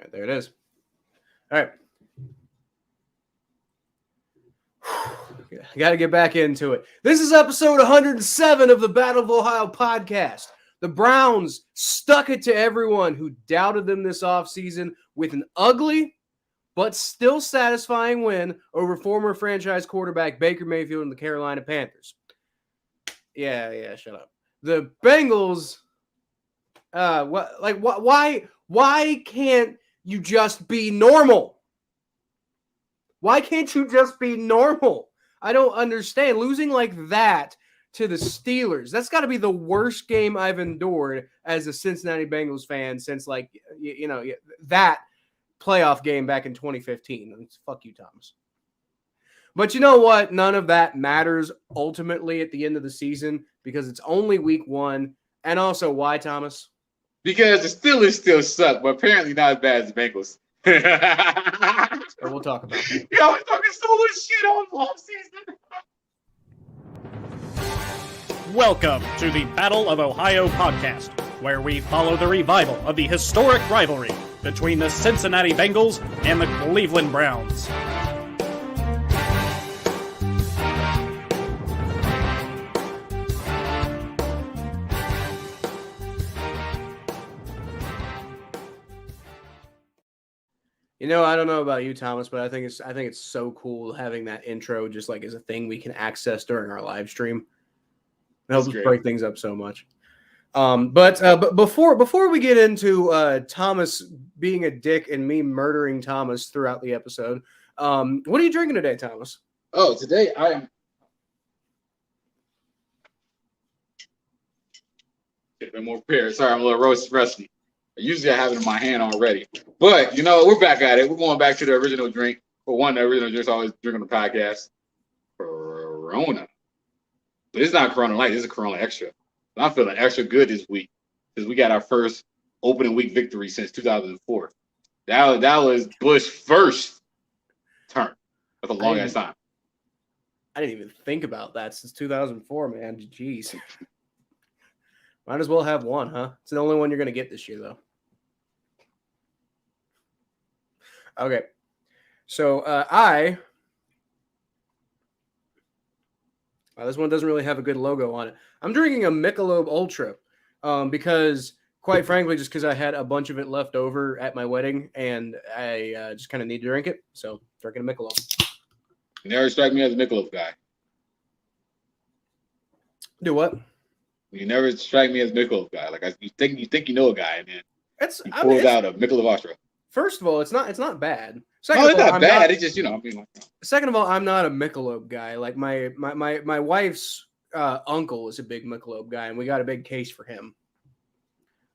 right, there it is. All right. I got to get back into it. This is episode 107 of the Battle of Ohio podcast. The Browns stuck it to everyone who doubted them this offseason with an ugly but still satisfying win over former franchise quarterback Baker Mayfield and the Carolina Panthers. Yeah, shut up. The Bengals, why can't you just be normal? Why can't you just be normal? I don't understand. Losing like that to the Steelers, that's got to be the worst game I've endured as a Cincinnati Bengals fan since, that playoff game back in 2015. Fuck you, Thomas. But you know what? None of that matters ultimately at the end of the season because it's only week one. And also, why, Thomas? Because the Steelers still suck, but apparently not as bad as the Bengals. So we'll talk about that. Yo, we're talking Steelers shit on offseason. Welcome to the Battle of Ohio podcast, where we follow the revival of the historic rivalry between the Cincinnati Bengals and the Cleveland Browns. You know, I don't know about you, Thomas, but I think it's so cool having that intro just like as a thing we can access during our live stream. It helps us break things up so much. But before we get into Thomas being a dick and me murdering Thomas throughout the episode, what are you drinking today, Thomas? Oh, today I am. Get a bit more prepared. Sorry, I'm a little rusty. Usually I have it in my hand already. But, you know, we're back at it. We're going back to the original drink. For one, the original drinks I always drink on the podcast. Corona. But it's not Corona Light. This is Corona Extra. But I'm feeling extra good this week because we got our first opening week victory since 2004. That was Bush's first term. That's a long ass time. I didn't even think about that since 2004, man. Jeez. Might as well have one, huh? It's the only one you're going to get this year, though. Okay. So this one doesn't really have a good logo on it. I'm drinking a Michelob Ultra because, quite frankly, just because I had a bunch of it left over at my wedding and I just kind of need to drink it. So, drinking a Michelob. You never strike me as a Michelob guy. Do what? You never strike me as a Michelob guy. Like you think you know a guy, and then he pulls out a Michelob Ultra. First of all, it's not bad. Second of all, it's not bad. It's just Second of all, I'm not a Michelob guy. Like my wife's uncle is a big Michelob guy, and we got a big case for him.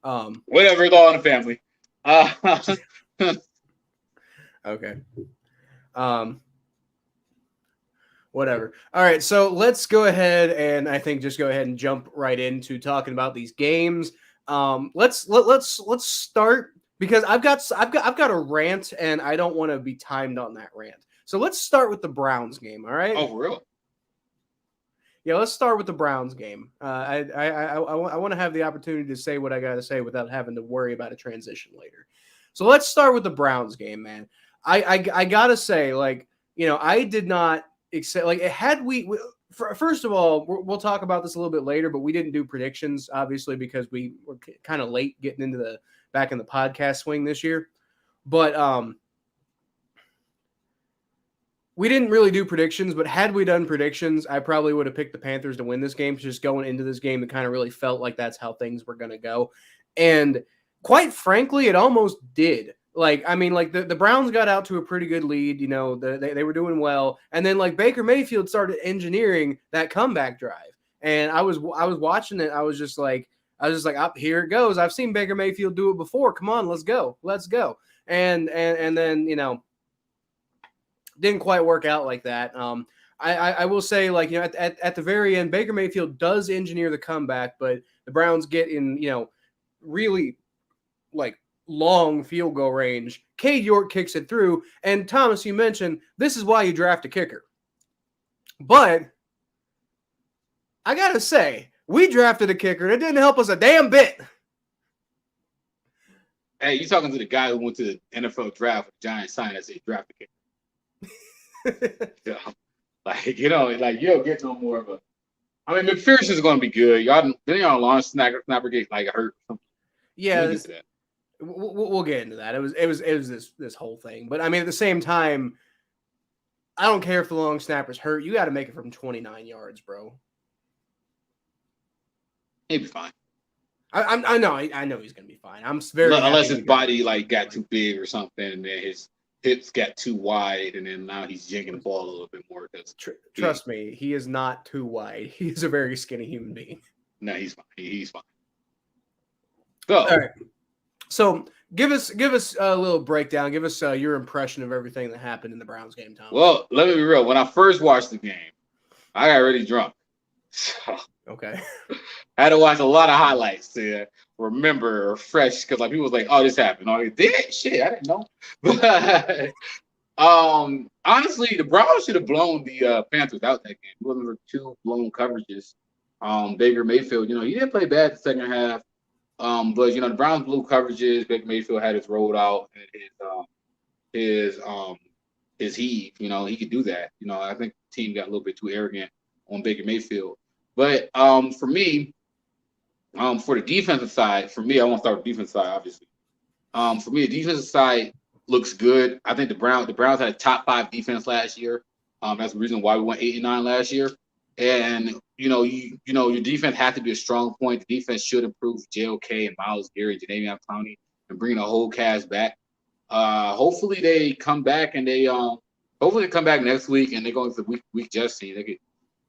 Whatever, it's all in the family. Okay. Whatever. All right, so let's go ahead and I think just go ahead and jump right into talking about these games. Let's start because I've got a rant and I don't want to be timed on that rant. So let's start with the Browns game. All right. Oh, for real? Yeah, let's start with the Browns game. I want to have the opportunity to say what I got to say without having to worry about a transition later. So let's start with the Browns game, man. I gotta say, like, you know, I did not. Like, had we first of all, we'll talk about this a little bit later, but we didn't do predictions, obviously, because we were kind of late getting into back in the podcast swing this year. But we didn't really do predictions, but had we done predictions, I probably would have picked the Panthers to win this game. Just going into this game, it kind of really felt like that's how things were going to go. And quite frankly, it almost did. Like, I mean, like the Browns got out to a pretty good lead, you know, they were doing well. And then like Baker Mayfield started engineering that comeback drive. And I was watching it. I was just like, oh, here it goes. I've seen Baker Mayfield do it before. Come on, let's go. And then, you know, didn't quite work out like that. I will say, like, you know, at the very end, Baker Mayfield does engineer the comeback, but the Browns get in, you know, really like long field goal range. Cade York kicks it through. And Thomas, you mentioned this is why you draft a kicker. But I got to say, we drafted a kicker and it didn't help us a damn bit. Hey, you talking to the guy who went to the NFL draft with the Giants sign as a draft pick. Yeah. Like, you don't get no more of a. I mean, McPherson's going to be good. Y'all launch snapper get like hurt. Yeah, we'll get into that. It was this whole thing, but I mean, at the same time, I don't care if the long snapper's hurt. You got to make it from 29 yards, bro. He'll be fine. I know he's gonna be fine. I'm very unless his body like got too big or something, and then his hips got too wide, and then now he's yanking the ball a little bit more. Trust me, he is not too wide. He's a very skinny human being. No, he's fine. He's fine. So, all right. So give us a little breakdown. Give us your impression of everything that happened in the Browns game, Tom. Well, let me be real. When I first watched the game, I got really drunk. So, okay. I had to watch a lot of highlights to remember or fresh because like people was like, "Oh, this happened." Oh, it did. Shit, I didn't know. But honestly, the Browns should have blown the Panthers out that game. It wasn't for 2 blown coverages. Baker Mayfield, he didn't play bad the second half. But the Browns blew coverages. Baker Mayfield had his rolled out and his heave. He could do that. I think the team got a little bit too arrogant on Baker Mayfield. But for me, for the defensive side, I want to start with the defensive side, obviously. For me, the defensive side looks good. I think the Browns had a top 5 defense last year. That's the reason why we went 8-9 last year. And your defense has to be a strong point. The defense should improve JOK and Myles Garrett, Jadeveon Clowney, and bring the whole cast back. Hopefully they come back and they come back next week and they're going to the week Jesse. They could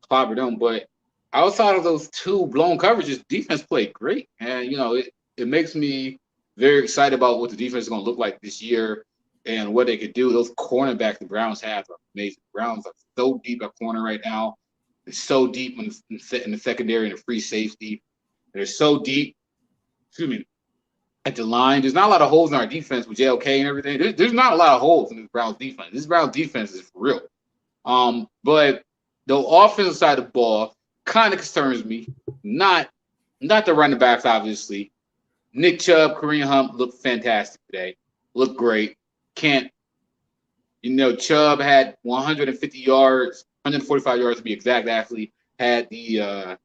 clobber them. But outside of those 2 blown coverages, defense played great. And it makes me very excited about what the defense is going to look like this year and what they could do. Those cornerbacks the Browns have are amazing. The Browns are so deep at corner right now. They're so deep in the secondary and the free safety. They're so deep, at the line. There's not a lot of holes in our defense with JLK and everything. There's not a lot of holes in this Browns defense. This Browns defense is for real. But the offensive side of the ball kind of concerns me. Not the running backs, obviously. Nick Chubb, Kareem Hunt looked fantastic today. Looked great. Chubb had 150 yards. 145 yards to be exact. Actually, had the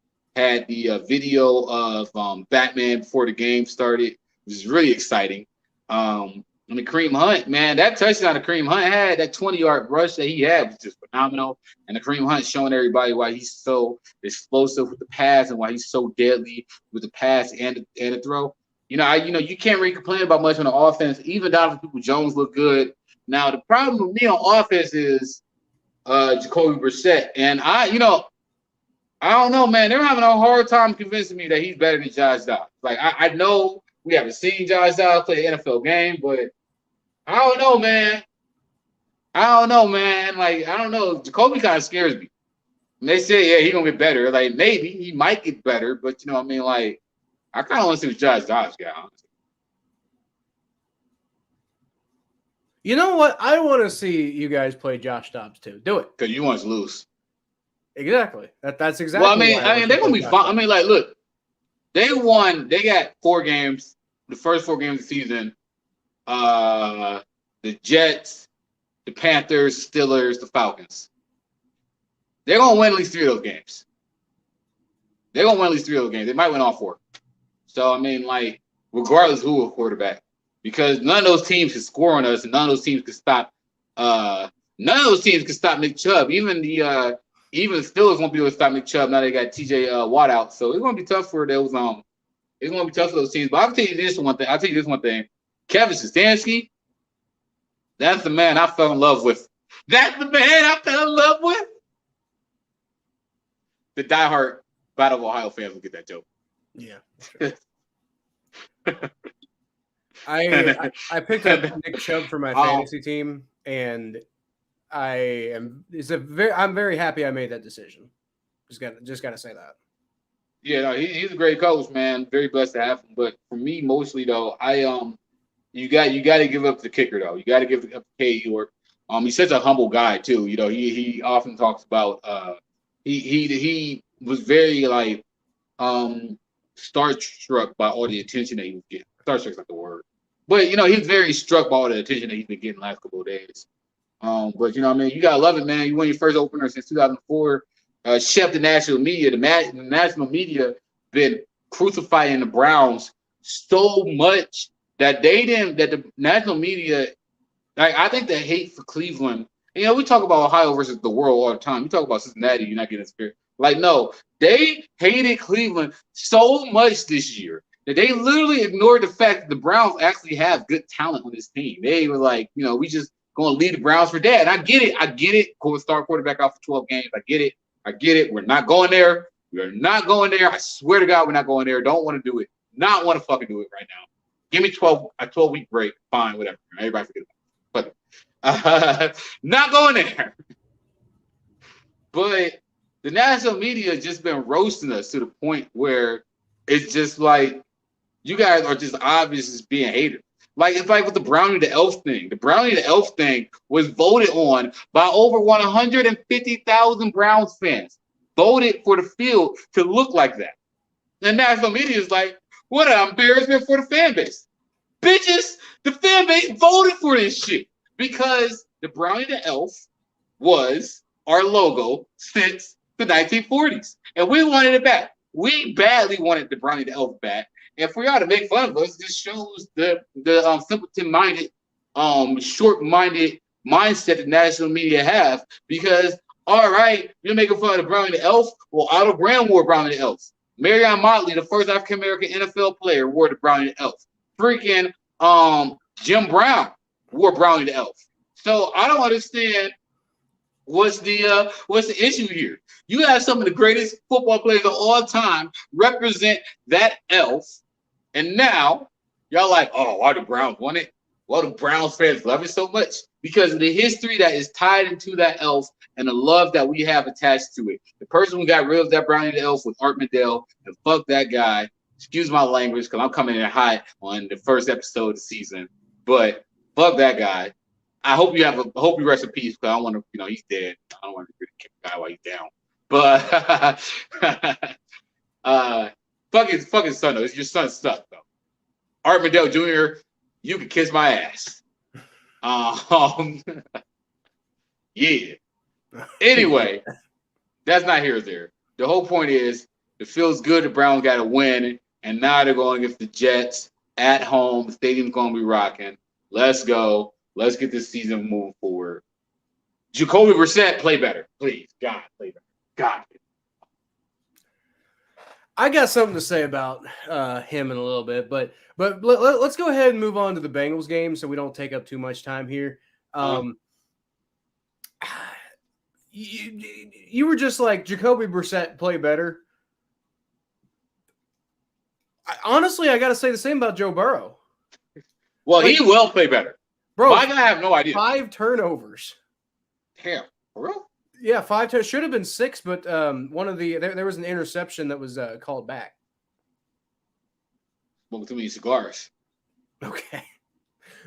video of Batman before the game started, which is really exciting. Kareem Hunt, man, that touchdown that Kareem Hunt had, that 20-yard rush that he had was just phenomenal. And the Kareem Hunt showing everybody why he's so explosive with the pass and why he's so deadly with the pass and the throw. You can't really complain about much on the offense. Even Donovan Peoples-Jones looked good. Now the problem with me on offense is Jacoby Brissett. And I don't know, man. They're having a hard time convincing me that he's better than Josh Dobbs. Like, I know we haven't seen Josh Dobbs play an NFL game, but I don't know, man. Like, I don't know. Jacoby kind of scares me. And they say, yeah, he's going to get better. Like, maybe he might get better, but, like, I kind of want to see what Josh Dobbs got, honestly. You know what? I want to see you guys play Josh Dobbs too. Do it. Because you want us to lose. Exactly. That's exactly. Well, I mean, they're gonna be fine. I mean, like, look, they won. They got 4 games. The first 4 games of the season. The Jets, the Panthers, Steelers, the Falcons. They're gonna win at least 3 of those games. They might win all 4. So I mean, like, regardless of who will quarterback. Because none of those teams can score on us, and none of those teams can stop. None of those teams can stop Nick Chubb. Even the Steelers won't be able to stop Nick Chubb. Now they got T.J. Watt out, so it's gonna be tough for those. It's gonna be tough for those teams. But I'll tell you this one thing. Kevin Stefanski, that's the man I fell in love with. The diehard Battle of Ohio fans will get that joke. Yeah. I picked up Nick Chubb for my fantasy team, and I'm very happy I made that decision. Just got to say that. Yeah, no, he's a great coach, man. Very blessed to have him. But for me, mostly though, you got to give up the kicker though. You got to give up K. York. He's such a humble guy too. He often talks about he was very like starstruck by all the attention that he was getting. Starstruck's not the word. But he's very struck by all the attention that he's been getting the last couple of days. But what I mean, you gotta love it, man. You won your first opener since 2004. Chef the national media. The national media been crucifying the Browns so much that the national media, I think the hate for Cleveland. We talk about Ohio versus the world all the time. You talk about Cincinnati, you're not getting spirit. No, they hated Cleveland so much this year that they literally ignored the fact that the Browns actually have good talent on this team. They were like, we just going to lead the Browns for dead. And I get it. Start quarterback out for 12 games. I get it. We're not going there. We are not going there. I swear to God, we're not going there. Don't want to do it. Not want to fucking do it right now. Give me a 12-week break. Fine, whatever. Everybody forget about it. But not going there. But the national media has just been roasting us to the point where it's just like you guys are just obvious as being haters. It's like with the Brownie the Elf thing. The Brownie the Elf thing was voted on by over 150,000 Browns fans. Voted for the field to look like that. The national media is like, what an embarrassment for the fan base. Bitches, the fan base voted for this shit because the Brownie the Elf was our logo since the 1940s. And we wanted it back. We badly wanted the Brownie the Elf back. And for y'all to make fun of us, this shows the simpleton-minded, short-minded mindset the national media have. Because, all right, you're making fun of the Brownie the Elf. Well, Otto Graham wore Brownie the Elf. Marion Motley, the first African-American NFL player, wore the Brownie the Elf. Freaking Jim Brown wore Brownie the Elf. So I don't understand what's the issue here. You have some of the greatest football players of all time represent that elf. And now, y'all like, oh, why the Browns want it? Well, the Browns fans love it so much because of the history that is tied into that elf and the love that we have attached to it. The person who got rid of that Brownie the Elf was Art Mandel, and fuck that guy. Excuse my language because I'm coming in hot on the first episode of the season. But fuck that guy. I hope you rest in peace because I don't want to, he's dead. I don't want to kick the guy while he's down. But fuck his son though. Your son sucks though. Art Mandel Jr., you can kiss my ass. Yeah. Anyway, that's not here or there. The whole point is it feels good the Browns got to win, and now they're going against the Jets at home. The stadium's going to be rocking. Let's go. Let's get this season moving forward. Jacoby Brissett, play better. Please. God, play better. God. I got something to say about him in a little bit, but let's go ahead and move on to the Bengals game so we don't take up too much time here. You were just like, Jacoby Brissett, play better. Honestly, I got to say the same about Joe Burrow. Well, he will play better. Bro, I have no idea. 5 turnovers. Damn, for real? Yeah, 5 turnovers. Should have been 6, but there was an interception that was called back. Smoking too many cigars. Okay.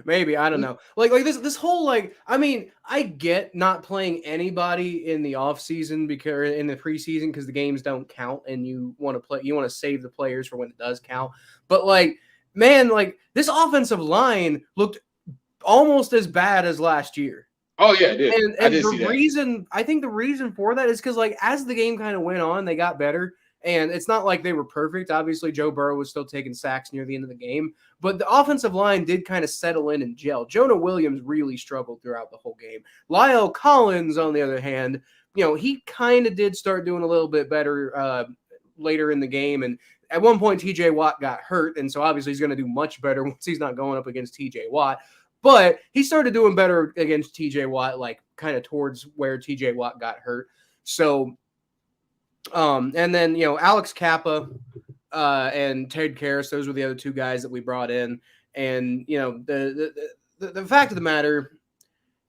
Maybe, I don't know. Like this whole I get not playing anybody in the offseason because in the preseason because the games don't count and you want to save the players for when it does count. But this offensive line looked almost as bad as last year. Oh yeah, it did. And I think the reason for that is because as the game kind of went on, they got better. And it's not like they were perfect. Obviously, Joe Burrow was still taking sacks near the end of the game. But the offensive line did kind of settle in and gel. Jonah Williams really struggled throughout the whole game. Lyle Collins, on the other hand, he kind of did start doing a little bit better later in the game. And at one point, T.J. Watt got hurt. And so obviously he's going to do much better once he's not going up against T.J. Watt. But he started doing better against T.J. Watt, kind of towards where T.J. Watt got hurt. So and then, Alex Kappa and Ted Karras, those were the other 2 guys that we brought in. And, the fact of the matter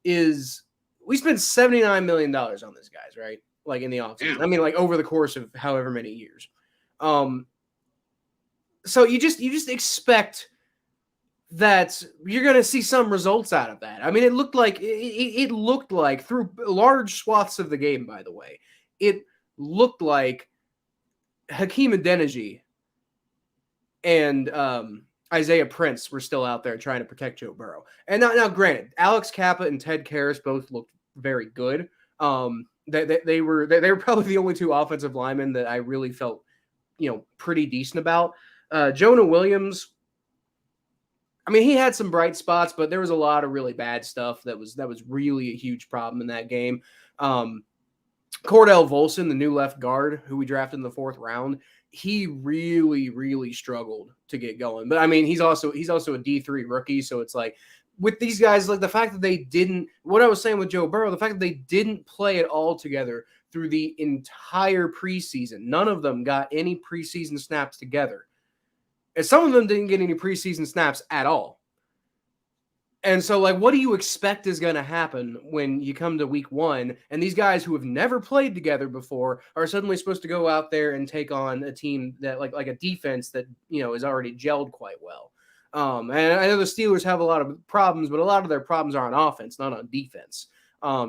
is we spent $79 million on these guys, right? In the offseason. I mean, over the course of however many years. So you just expect that you're going to see some results out of that. I mean, it looked like through large swaths of the game, by the way, it looked like Hakeem Adeniji and Isaiah Prince were still out there trying to protect Joe Burrow. And now granted, Alex Kappa and Ted Karras both looked very good. They were probably the only two offensive linemen that I really felt, pretty decent about. Jonah Williams, I mean, he had some bright spots, but there was a lot of really bad stuff that was really a huge problem in that game. Cordell Volson, the new left guard who we drafted in the 4th round, he really, really struggled to get going. But I mean, he's also a D3 rookie, so it's like with these guys, like the fact that they didn't, what I was saying with Joe Burrow, the fact that they didn't play it all together through the entire preseason. None of them got any preseason snaps together. And some of them didn't get any preseason snaps at all. And so, like, what do you expect is going to happen when you come to week 1 and these guys who have never played together before are suddenly supposed to go out there and take on a team that, like a defense that, is already gelled quite well. And I know the Steelers have a lot of problems, but a lot of their problems are on offense, not on defense.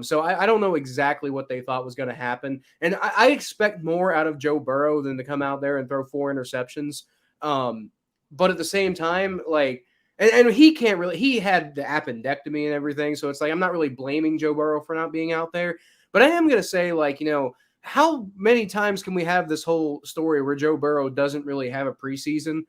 So I don't know exactly what they thought was going to happen. And I expect more out of Joe Burrow than to come out there and throw 4 interceptions. But at the same time, like, and he can't really, he had the appendectomy and everything. So it's like, I'm not really blaming Joe Burrow for not being out there, but I am going to say, like, how many times can we have this whole story where Joe Burrow doesn't really have a preseason?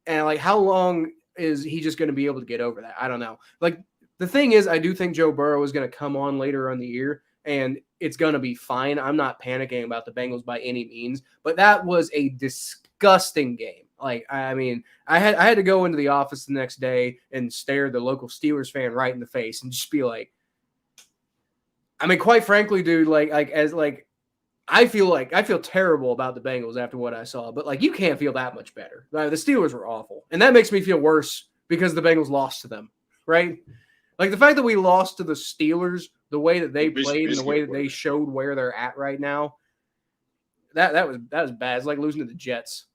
And like, how long is he just going to be able to get over that? I don't know. Like, the thing is, I do think Joe Burrow is going to come on later on the year and it's going to be fine. I'm not panicking about the Bengals by any means, but that was a disgusting game. Like, I mean, I had to go into the office the next day and stare the local Steelers fan right in the face and just be like, I mean, quite frankly, dude, I feel terrible about the Bengals after what I saw, but like, you can't feel that much better. The Steelers were awful. And that makes me feel worse because the Bengals lost to them, right? Like the fact that we lost to the Steelers, the way that they played and the way that they showed where they're at right now, that was bad. It's like losing to the Jets.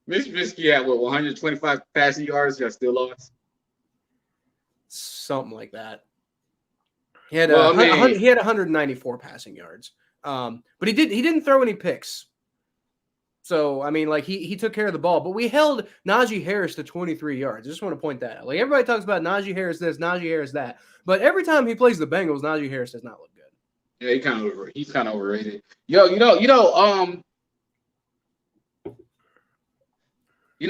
Mitch Trubisky had 125 passing yards. Y'all still lost. Something like that. He had 194 passing yards. But he didn't throw any picks. So I mean, like he took care of the ball. But we held Najee Harris to 23 yards. I just want to point that out. Like everybody talks about Najee Harris this, Najee Harris that, but every time he plays the Bengals, Najee Harris does not look good. Yeah, he's kind of overrated.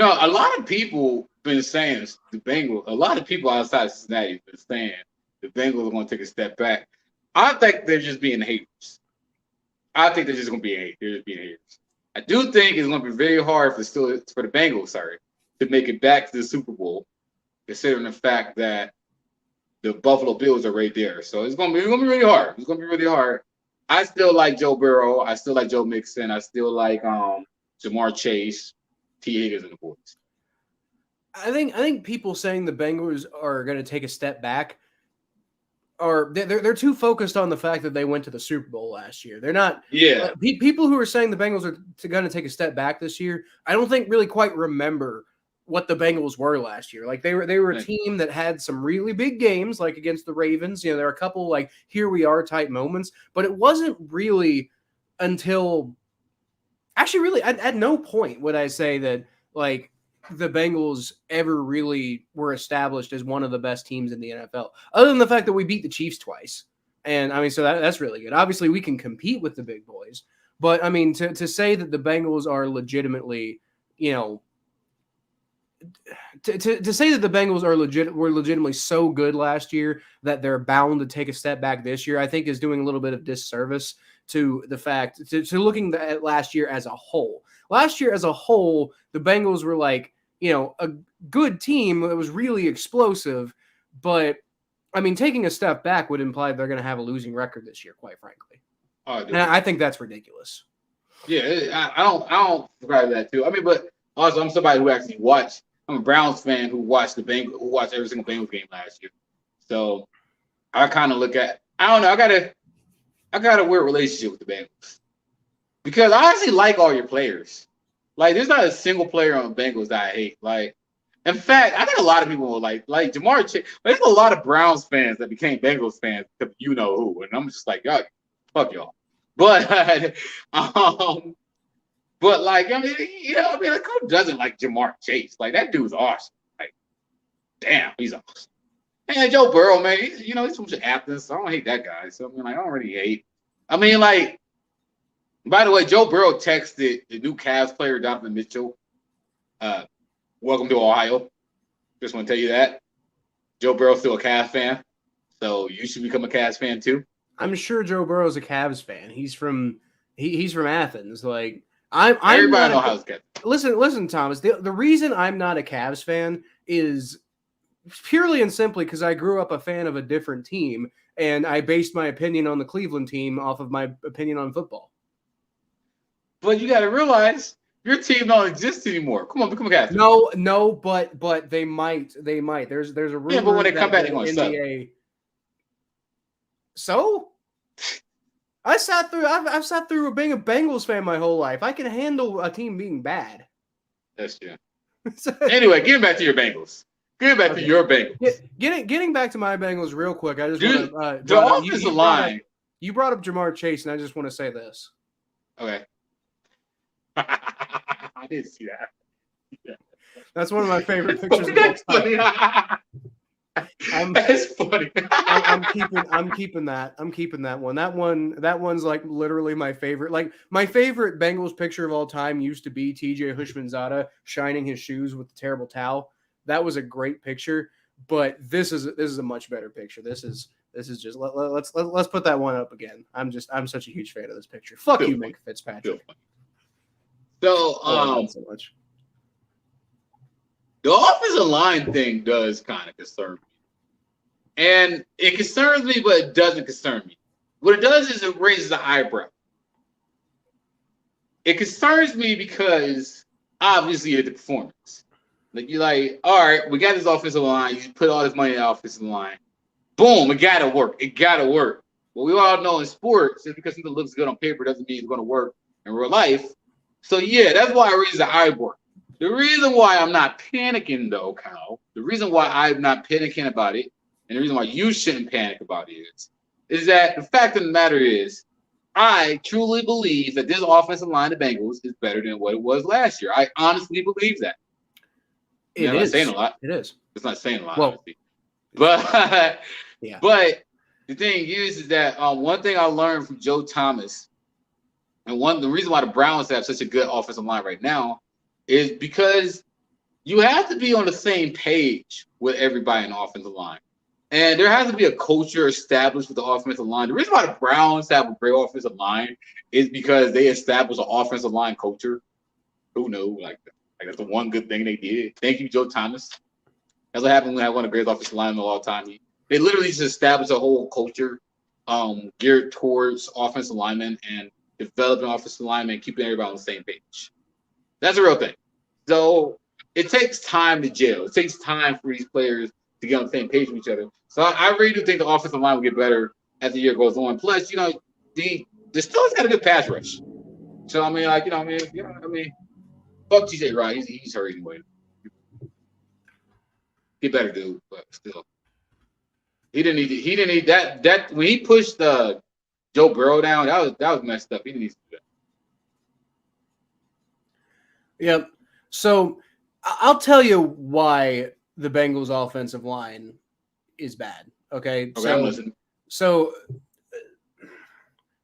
A lot of people been saying the Bengals. A lot of people outside of Cincinnati have been saying the Bengals are going to take a step back. I think they're just being haters. I think they're just going to be haters. They're just being haters. I do think it's going to be very hard for the Bengals, to make it back to the Super Bowl, considering the fact that the Buffalo Bills are right there. So it's going to be really hard. It's going to be really hard. I still like Joe Burrow. I still like Joe Mixon. I still like Jamar Chase, T. Higgins, and the boys. I think people saying the Bengals are going to take a step back are they're too focused on the fact that they went to the Super Bowl last year. They're not. Yeah. People who are saying the Bengals are going to take a step back this year, I don't think really quite remember what the Bengals were last year. Like they were a team that had some really big games, like against the Ravens. There are a couple like here we are type moments, but it wasn't really until actually really at no point would I say that like the Bengals ever really were established as one of the best teams in the NFL, other than the fact that we beat the Chiefs twice. And I mean, so that's really good. Obviously we can compete with the big boys, but I mean, to say that the Bengals are legitimately, to say that the Bengals were legitimately so good last year that they're bound to take a step back this year, I think is doing a little bit of disservice to the fact to looking at last year as a whole. Last year as a whole, the Bengals were like, a good team that was really explosive, but I mean, taking a step back would imply they're going to have a losing record this year, quite frankly. And I think that's ridiculous. Yeah, I don't subscribe to that too. I mean, but also I'm somebody who actually watched. I'm a Browns fan who watched every single Bengals game last year. So I kind of look at. I don't know. I got a weird relationship with the Bengals because I actually like all your players. Like, there's not a single player on the Bengals that I hate. Like, in fact, I think a lot of people will like Jamar Chase. There's a lot of Browns fans that became Bengals fans because you know who, and I'm just like, fuck y'all. But But like, I mean, like who doesn't like Jamar Chase? Like that dude's awesome. Like, damn, he's awesome. And Joe Burrow, man, he's from Athens. So I don't hate that guy. So I mean, like, I don't really hate. I mean, like, by the way, Joe Burrow texted the new Cavs player Donovan Mitchell, "Welcome to Ohio." Just want to tell you that Joe Burrow's still a Cavs fan, so you should become a Cavs fan too. I'm sure Joe Burrow's a Cavs fan. He's from Athens. Like Everybody knows how it's get. Listen, Thomas. The reason I'm not a Cavs fan is purely and simply because I grew up a fan of a different team, and I based my opinion on the Cleveland team off of my opinion on football. But you got to realize your team don't exist anymore. Come on, become a Cavs fan. No, but they might. There's a rumor. Yeah, but when they come back, they're going to suck. So I've sat through being a Bengals fan my whole life. I can handle a team being bad. That's true. Anyway, getting back to your Bengals. Getting back to your Bengals. Getting back to my Bengals real quick. I just want to the offensive line. You brought up Jamar Chase, and I just want to say this. Okay. I didn't see that. Yeah. That's one of my favorite pictures. That's funny. That's funny. I'm keeping that. I'm keeping that one. That one's like literally my favorite. Like my favorite Bengals picture of all time used to be TJ Hushmanzada shining his shoes with the terrible towel. That was a great picture, but this is a much better picture. This is just let's put that one up again. I'm such a huge fan of this picture. Fuck you, Minka Fitzpatrick. So so much. The offensive line thing does kind of concern me. And it concerns me, but it doesn't concern me. What it does is it raises an eyebrow. It concerns me because obviously of the performance. Like you're like, all right, we got this offensive line. You put all this money in the offensive line. Boom, it gotta work. It gotta work. Well, we all know in sports, just because something looks good on paper doesn't mean it's gonna work in real life. So yeah, that's why I raise the eyebrow. The reason why I'm not panicking though, Kyle, the reason why I'm not panicking about it, and the reason why you shouldn't panic about it is that the fact of the matter is, I truly believe that this offensive line of the Bengals is better than what it was last year. I honestly believe that. It is. Not saying a lot. It is. It's not saying a lot, well, obviously. But yeah. But the thing is that one thing I learned from Joe Thomas, and the reason why the Browns have such a good offensive line right now is because you have to be on the same page with everybody in the offensive line. And there has to be a culture established with the offensive line. The reason why the Browns have a great offensive line is because they established an offensive line culture. Who knows? Like that's the one good thing they did. Thank you, Joe Thomas. That's what happened when I won a great offensive line in a long time. They literally just established a whole culture geared towards offensive linemen and developing offensive linemen and keeping everybody on the same page. That's a real thing. So it takes time to gel. It takes time for these players to get on the same page with each other. So I really do think the offensive line will get better as the year goes on. Plus, the Steelers got a good pass rush. So I mean, fuck TJ Watt. He's hurt anyway. He better do, but still, he didn't need that when he pushed Joe Burrow down. That was messed up. He didn't need to do that. Yep. So I'll tell you why the Bengals offensive line is bad. Okay. I'm listening. So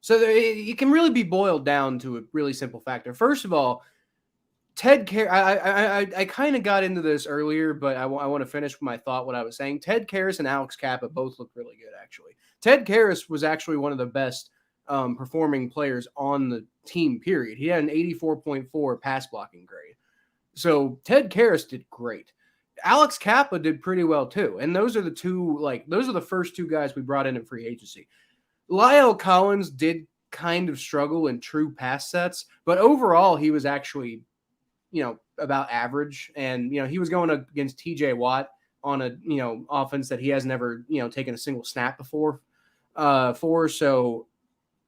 it can really be boiled down to a really simple factor. First of all, Ted Karras, I kind of got into this earlier, but I want to finish my thought, what I was saying. Ted Karras and Alex Kappa both look really good, actually. Ted Karras was actually one of the best performing players on the team, period. He had an 84.4 pass blocking grade. So Ted Karras did great. Alex Kappa did pretty well too. And those are the first two guys we brought in free agency. Lyle Collins did kind of struggle in true pass sets, but overall he was actually, about average. And, he was going against TJ Watt on a, offense that he has never, taken a single snap before for. So,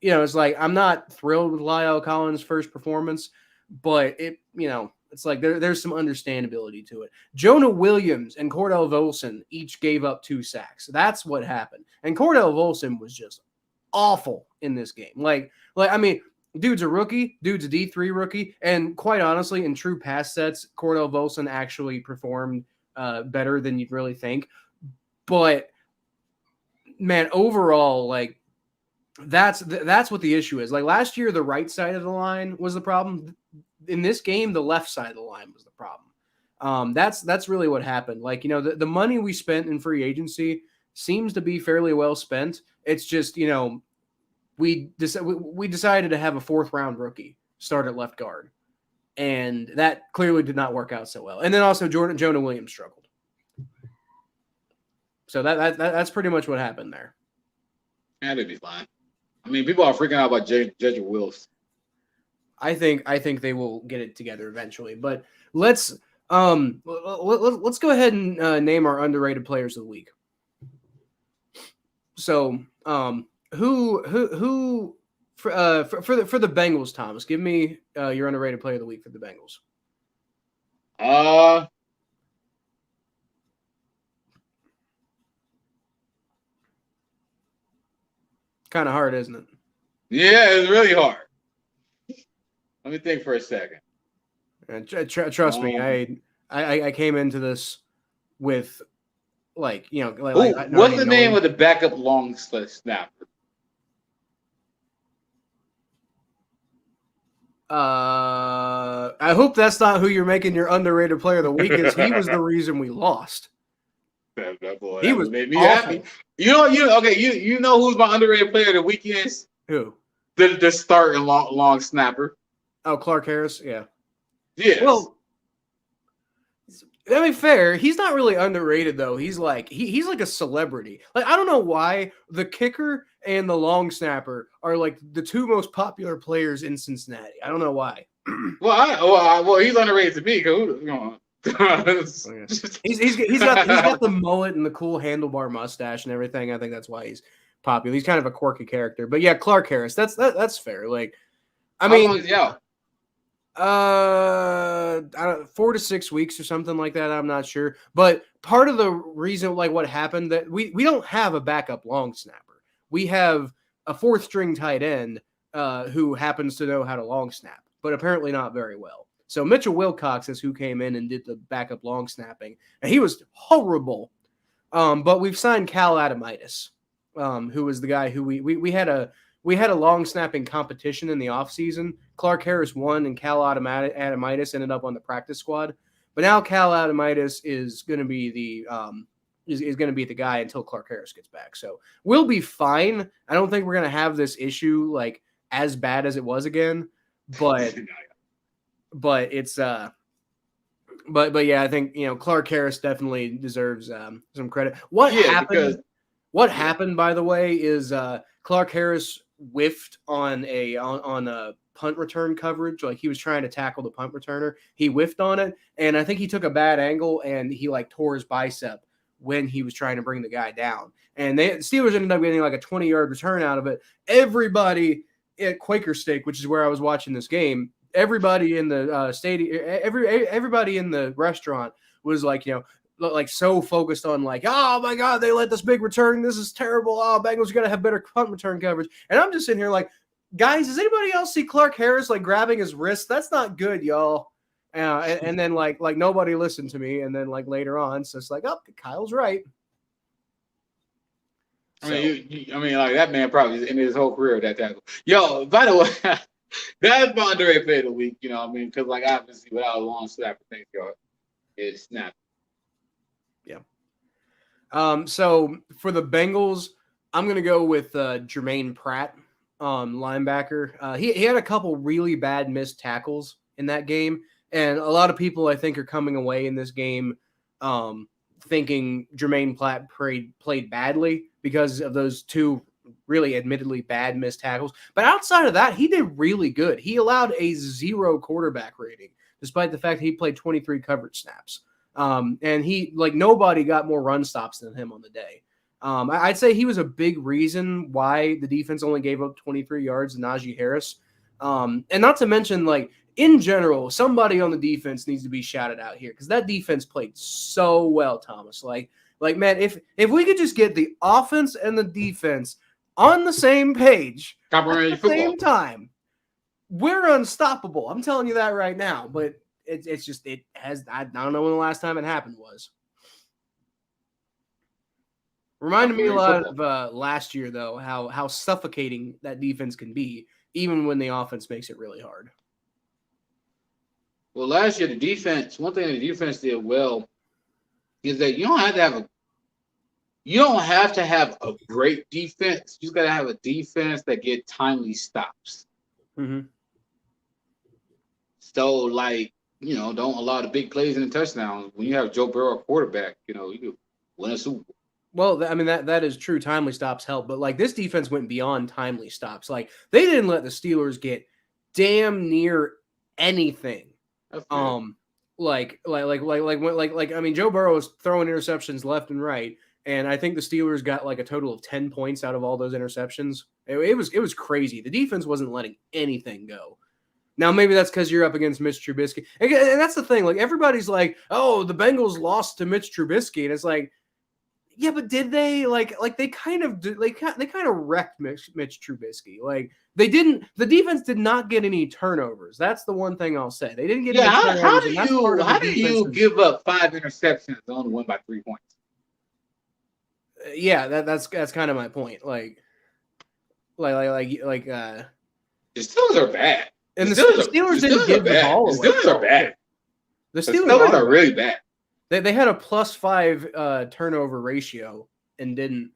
it's like, I'm not thrilled with Lyle Collins' first performance, but it's like there's some understandability to it. Jonah Williams and Cordell Volson each gave up 2 sacks. That's what happened. And Cordell Volson was just awful in this game. Dude's a rookie. Dude's a D3 rookie. And quite honestly, in true pass sets, Cordell Volson actually performed better than you'd really think. But, man, overall, like, that's what the issue is. Like, last year, the right side of the line was the problem. In this game, the left side of the line was the problem. That's really what happened. Like, you know, the money we spent in free agency seems to be fairly well spent. It's just, you know, we decided to have a 4th-round rookie start at left guard, and that clearly did not work out so well. And then also Jonah Williams struggled. So that's pretty much what happened there. Yeah, it'd be fine. I mean, people are freaking out about Jedrick Wills. I think they will get it together eventually. But let's go ahead and name our underrated players of the week. So, who for the Bengals, Thomas? Give me your underrated player of the week for the Bengals. Kind of hard, isn't it? Yeah, it's really hard. Let me think for a second. Trust me, I came into this with, like, you know, like what's the name of the backup long snapper? I hope that's not who you're making your underrated player of the week. Is he was the reason we lost. That boy, he was made me awful. happy. You know who's my underrated player of the week is? Who? The starting long snapper. Oh, Clark Harris. Yeah. Yes. Well, I mean, fair. He's not really underrated though. He's like he's like a celebrity. Like, I don't know why the kicker and the long snapper are like the 2 most popular players in Cincinnati. I don't know why. Well, he's underrated to me because, you know. he's got the mullet and the cool handlebar mustache and everything. I think that's why he's popular. He's kind of a quirky character. But yeah, Clark Harris. That's fair. Like, I mean, yeah. I don't, 4 to 6 weeks or something like that. I'm not sure. But part of the reason, like, what happened, that we don't have a backup long snapper. We have a 4th-string tight end who happens to know how to long snap, but apparently not very well. So Mitchell Wilcox is who came in and did the backup long snapping, and he was horrible. But we've signed Cal Adamitis, who was the guy who we had a long snapping competition in the offseason. Clark Harris won, and Cal Adamitis ended up on the practice squad. But now Cal Adamitis is going to be the guy until Clark Harris gets back. So we'll be fine. I don't think we're going to have this issue like as bad as it was again, but it's but yeah, I think, you know, Clark Harris definitely deserves some credit. What happened, by the way, is Clark Harris whiffed on a punt return coverage. Like, he was trying to tackle the punt returner. He whiffed on it, and I think he took a bad angle, and he like tore his bicep when he was trying to bring the guy down. And the Steelers ended up getting like a 20-yard return out of it. Everybody at Quaker Steak, which is where I was watching this game, everybody in the stadium, everybody in the restaurant was like, you know, like so focused on like, oh my God, they let this big return. This is terrible. Oh, Bengals, you got to have better punt return coverage. And I'm just sitting here like, guys, does anybody else see Clark Harris like grabbing his wrist? That's not good, y'all. And then like nobody listened to me. And then like later on, so it's like, oh, Kyle's right. I mean, like, that man probably in his whole career that tackle. Yo, by the way, that's my underrated player of the week. You know what I mean? Because, like, obviously without a long snapper, thank God, it's snap. Yeah. So for the Bengals, I'm going to go with Jermaine Pratt, linebacker. He had a couple really bad missed tackles in that game, and a lot of people, I think, are coming away in this game thinking Jermaine Pratt played badly because of those 2 really admittedly bad missed tackles. But outside of that, he did really good. He allowed a 0 quarterback rating, despite the fact he played 23 coverage snaps. And he, like, nobody got more run stops than him on the day. I'd say he was a big reason why the defense only gave up 23 yards to Najee Harris. And not to mention, like, in general, somebody on the defense needs to be shouted out here because that defense played so well, Thomas. Like, man, if we could just get the offense and the defense on the same page at the same time, we're unstoppable. I'm telling you that right now. But it's just I don't know when the last time it happened was. Reminded me a lot of last year though, how suffocating that defense can be, even when the offense makes it really hard. Well, last year the defense. One thing the defense did well is that you don't have to have a great defense. You just gotta have a defense that get timely stops. Mm-hmm. So, like, don't allow the big plays and the touchdowns. When you have Joe Burrow quarterback, you could win a Super Bowl. Well, I mean, that is true. Timely stops help. But, like, this defense went beyond timely stops. Like, they didn't let the Steelers get damn near anything. I mean, Joe Burrow was throwing interceptions left and right. And I think the Steelers got, like, a total of 10 points out of all those interceptions. It was crazy. The defense wasn't letting anything go. Now, maybe that's because you're up against Mitch Trubisky. And that's the thing. Like, everybody's like, oh, the Bengals lost to Mitch Trubisky. And it's like, yeah, but did they? Like they kind of wrecked Mitch Trubisky. Like, they didn't. The defense did not get any turnovers. That's the one thing I'll say. They didn't get any turnovers. How do you give up 5 interceptions and only win by 3 points? Yeah, that's kind of my point. The Steelers are bad. And the Steelers didn't give the ball away. The Steelers are bad. The Steelers are really bad. They had a +5 turnover ratio and didn't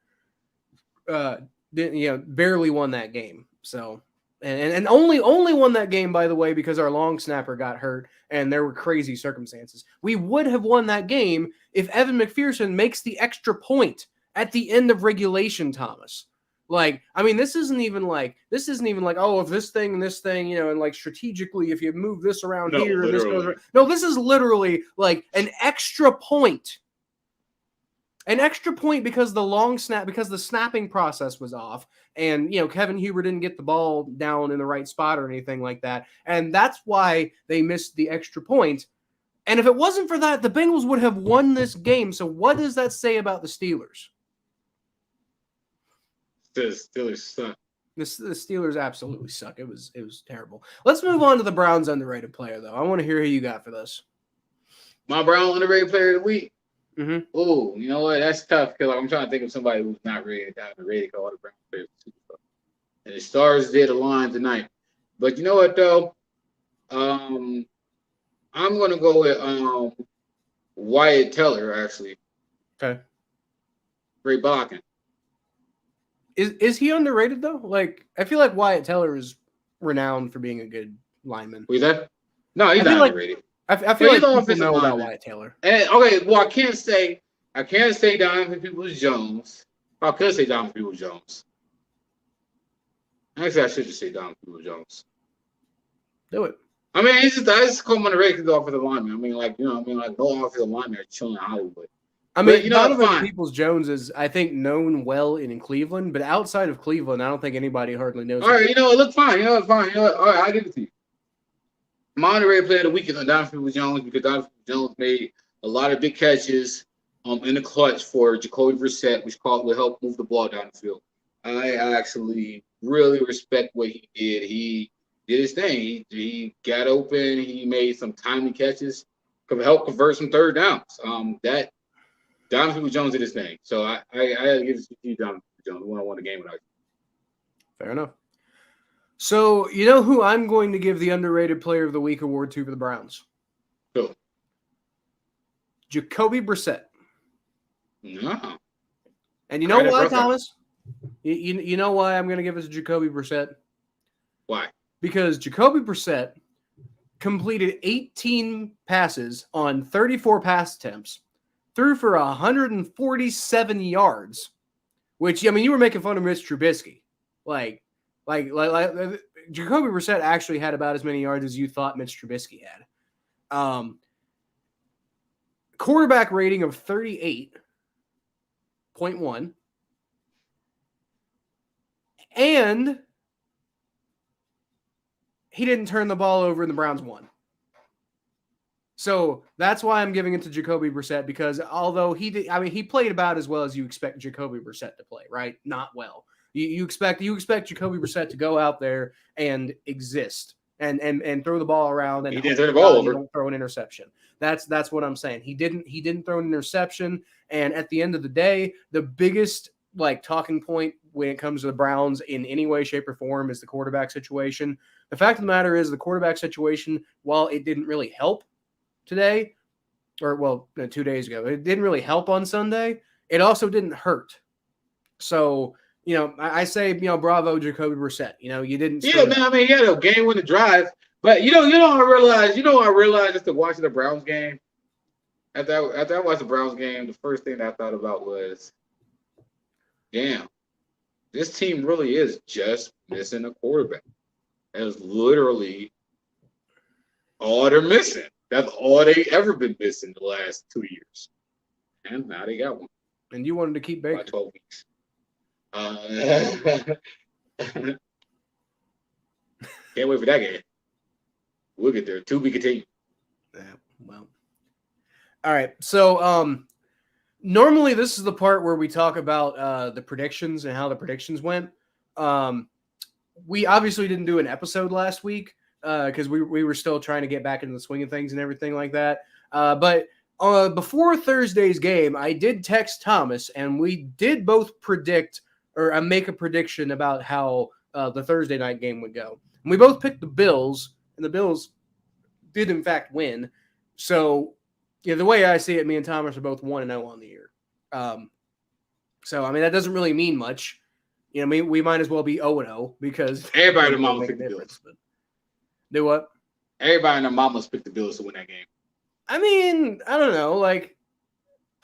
barely won that game. So and only won that game, by the way, because our long snapper got hurt and there were crazy circumstances. We would have won that game if Evan McPherson makes the extra point at the end of regulation, Thomas. Like, I mean, this isn't even like, oh, if this thing, and like strategically, if you move this around here and this goes around. No, this is literally like an extra point. An extra point because the snapping process was off. And, Kevin Huber didn't get the ball down in the right spot or anything like that. And that's why they missed the extra point. And if it wasn't for that, the Bengals would have won this game. So what does that say about the Steelers? The Steelers suck. The Steelers absolutely suck. It was terrible. Let's move on to the Browns underrated player, though. I want to hear who you got for this. My Brown underrated player of the week. Mm-hmm. Oh, you know what? That's tough because I'm trying to think of somebody who's not rated down the rated all the Brown players. And the stars did align tonight. But you know what though? I'm gonna go with Wyatt Teller actually. Okay. Great blocking. Is he underrated though? Like, I feel like Wyatt Teller is renowned for being a good lineman. Who's that? No, he's not underrated. I feel like people know about Wyatt Taylor. And okay, well, I can't say Donovan Peoples-Jones. I could say Donovan Peoples-Jones. Actually, I should just say Donovan Peoples-Jones. Do it. I mean, I just call him underrated because the offensive lineman. I mean, no offensive lineman are chilling in Hollywood. I mean, Donovan Peoples-Jones is, I think, known well in Cleveland, but outside of Cleveland, I don't think anybody hardly knows. All right, it looked fine. All right, I'll give it to you. My underrated player of the week is Donovan Peoples-Jones because Donovan Peoples-Jones made a lot of big catches in the clutch for Jacoby Brissett, which will help move the ball down the field. I actually really respect what he did. He did his thing. He got open. He made some timely catches to help convert some third downs. That Donovan Peoples-Jones did his thing. So I had to give it to you, Donovan Peoples-Jones. We won the game without you. Fair enough. So, you know who I'm going to give the underrated player of the week award to for the Browns? Who? Jacoby Brissett. No. And you know why, Thomas? You know why I'm going to give it to Jacoby Brissett? Why? Because Jacoby Brissett completed 18 passes on 34 pass attempts, threw for 147 yards, which, I mean, you were making fun of Mitch Trubisky. Like Jacoby Brissett actually had about as many yards as you thought Mitch Trubisky had. Quarterback rating of 38.1. And he didn't turn the ball over and the Browns won. So that's why I'm giving it to Jacoby Brissett, because although he played about as well as you expect Jacoby Brissett to play, right? Not well. You expect Jacoby Brissett to go out there and exist and throw the ball around and he didn't turn the ball over. Don't throw an interception. That's what I'm saying. He didn't throw an interception. And at the end of the day, the biggest talking point when it comes to the Browns in any way, shape, or form is the quarterback situation. The fact of the matter is the quarterback situation, while it didn't really help today, 2 days ago, it didn't really help on Sunday. It also didn't hurt. So, I say, bravo, Jacoby Brissett. You didn't. Yeah, man. I mean, he had a game-winning drive. But I realized just to watching the Browns game. After I watched the Browns game, the first thing that I thought about was, damn, this team really is just missing a quarterback. That is literally all they're missing. That's all they ever been missing the last 2 years. And now they got one. And you wanted to keep Baker. By 12 weeks. Can't wait for that game. We'll get there. To be continued. Yeah, well. All right. So normally this is the part where we talk about the predictions and how the predictions went. We obviously didn't do an episode last week because we were still trying to get back into the swing of things and everything like that. But before Thursday's game, I did text Thomas, and we did both predict or make a prediction about how the Thursday night game would go. And we both picked the Bills, and the Bills did, in fact, win. So, the way I see it, me and Thomas are both 1-0 on the year. So, I mean, that doesn't really mean much. We might as well be 0-0 because everybody in the Mamas picked the Bills. Do what? Everybody in the Mamas picked the Bills to win that game. I mean, I don't know.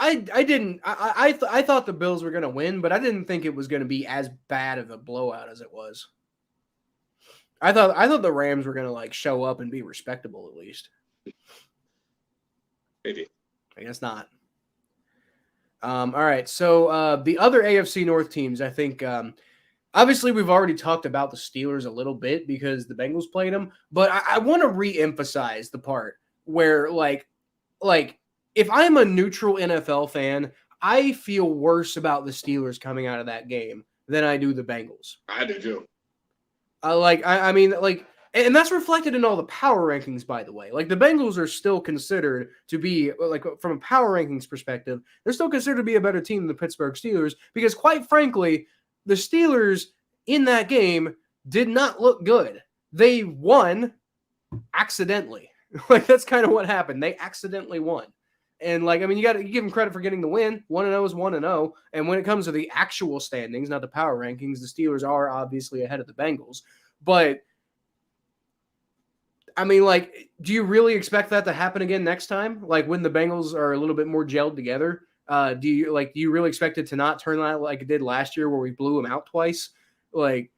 I thought the Bills were going to win, but I didn't think it was going to be as bad of a blowout as it was. I thought the Rams were going to show up and be respectable at least. They did. I guess not. All right. So the other AFC North teams, I think, obviously we've already talked about the Steelers a little bit because the Bengals played them, but I want to re-emphasize the part where if I'm a neutral NFL fan, I feel worse about the Steelers coming out of that game than I do the Bengals. I do too. And that's reflected in all the power rankings, by the way. The Bengals are still considered to be, from a power rankings perspective, they're still considered to be a better team than the Pittsburgh Steelers because, quite frankly, the Steelers in that game did not look good. They won accidentally. That's kind of what happened. They accidentally won. And, you got to give them credit for getting the win. 1-0 is 1-0. And when it comes to the actual standings, not the power rankings, the Steelers are obviously ahead of the Bengals. But, I mean, do you really expect that to happen again next time? When the Bengals are a little bit more gelled together? Do you really expect it to not turn out like it did last year where we blew them out twice? I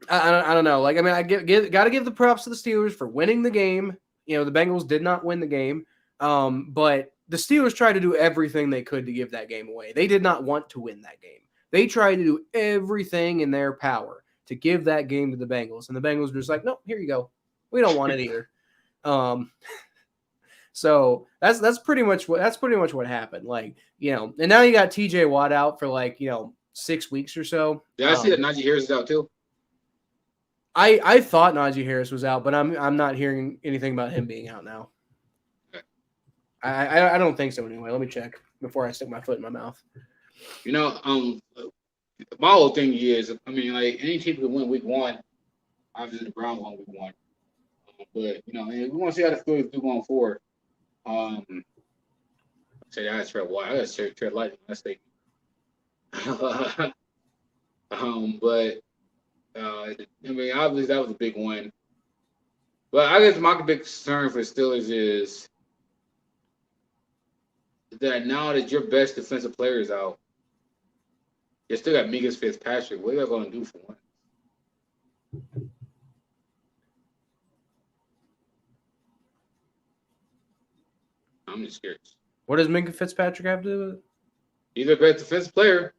don't know. I got to give the props to the Steelers for winning the game. The Bengals did not win the game. But the Steelers tried to do everything they could to give that game away. They did not want to win that game. They tried to do everything in their power to give that game to the Bengals. And the Bengals were just like, no, here you go. We don't want it either. So that's pretty much what happened. And now you got TJ Watt out for 6 weeks or so. Yeah, I see that Najee Harris is out too. I thought Najee Harris was out, but I'm not hearing anything about him being out now. Okay. I don't think so anyway. Let me check before I stick my foot in my mouth. My whole thing is, any team can win week one. Obviously, the Browns won week one. But, we want to see how the Steelers do going forward. Say I got to tread wide. I got to tread light in that statement. But obviously that was a big win. But I guess my big concern for the Steelers is that now that your best defensive player is out, you still got Minka Fitzpatrick. What are you going to do for one? I'm just curious. What does Minka Fitzpatrick have to do with it? He's a great defensive player,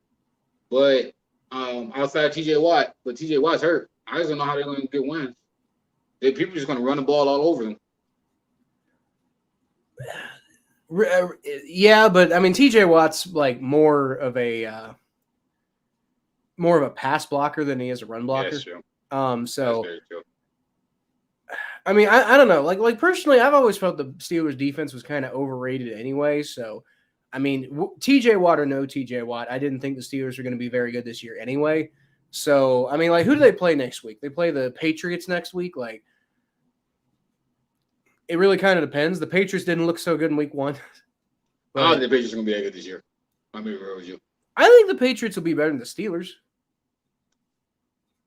but outside of TJ Watt, but TJ Watt's hurt. I just don't know how they're going to get wins. People are just going to run the ball all over them. Yeah, but TJ Watt's more of a pass blocker than he is a run blocker. Yeah, that's true. So that's very true. I mean, I don't know. Like personally, I've always felt the Steelers defense was kind of overrated anyway. So, I mean, TJ Watt or no TJ Watt, I didn't think the Steelers were going to be very good this year anyway. So, I mean, like, who do they play next week? They play the Patriots next week. Like, it really kind of depends. The Patriots didn't look so good in week 1. I don't think the Patriots are going to be that good this year. I'm going to be real with you. I think the Patriots will be better than the Steelers.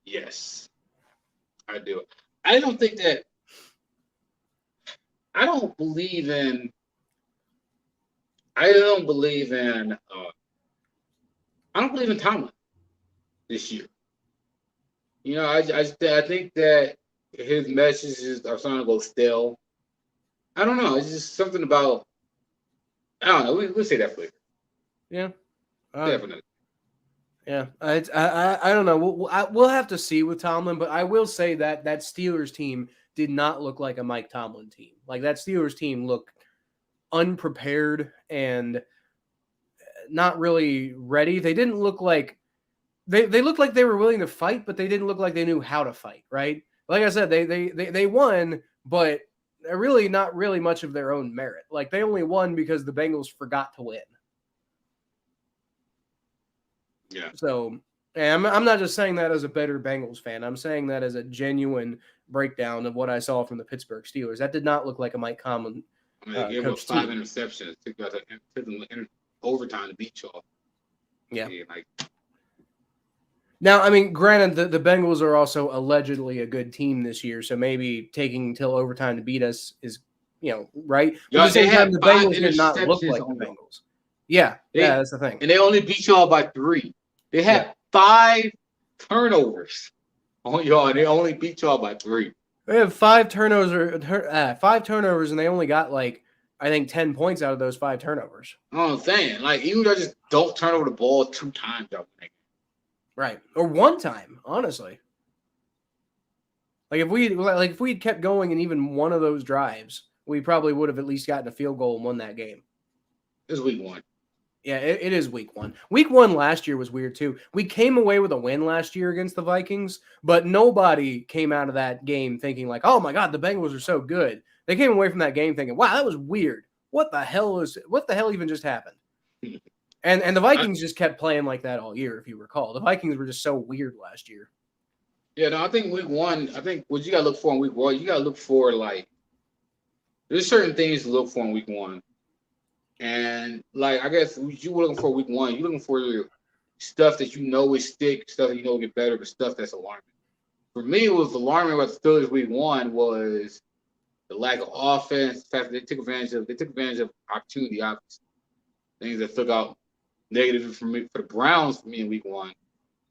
Yes, I do. I don't think that. I don't believe in. I don't believe in Tomlin this year. You know, I think that his messages are starting to go stale. I don't know. It's just something about. I don't know. We'll say that for later. Yeah, Definitely. Yeah, I don't know. We'll have to see with Tomlin, but I will say that Steelers team did not look like a Mike Tomlin team. Like that Steelers team looked unprepared and not really ready. They didn't look like they looked like they were willing to fight, but they didn't look like they knew how to fight. Right? Like I said, they won, but really not really much of their own merit. Like they only won because the Bengals forgot to win. Yeah. So, and I'm not just saying that as a better Bengals fan. I'm saying that as a genuine breakdown of what I saw from the Pittsburgh Steelers. That did not look like a Mike Tomlin. I mean, they gave up 5 interceptions. Took about overtime to beat y'all. Yeah. Now, I mean, granted, the Bengals are also allegedly a good team this year, so maybe taking until overtime to beat us is, right? But at the same time, the Bengals did not look like the Bengals. Yeah, that's the thing. And they only beat y'all by 3. They had 5 turnovers on y'all, and they only beat y'all by 3. They have 5 turnovers, and they only got I think 10 points out of those 5 turnovers. I'm saying, you just don't turn over the ball 2 times. Right, or 1 time, honestly. If we'd kept going in even one of those drives, we probably would have at least gotten a field goal and won that game. This is week 1. Yeah, it is week 1. Week 1 last year was weird too. We came away with a win last year against the Vikings, but nobody came out of that game thinking oh my God, the Bengals are so good. They came away from that game thinking, wow, that was weird. What the hell even just happened? And the Vikings just kept playing like that all year, if you recall. The Vikings were just so weird last year. Yeah, no, I think week 1, I think what you got to look for in week 1, you got to look for there's certain things to look for in week 1. And I guess you were looking for week 1. You're looking for stuff that will stick, stuff that will get better, but stuff that's alarming. For me, it was alarming about the Steelers week 1 was the lack of offense, the fact that they took advantage of opportunity, obviously. Things that took out negatively for the Browns for me in week 1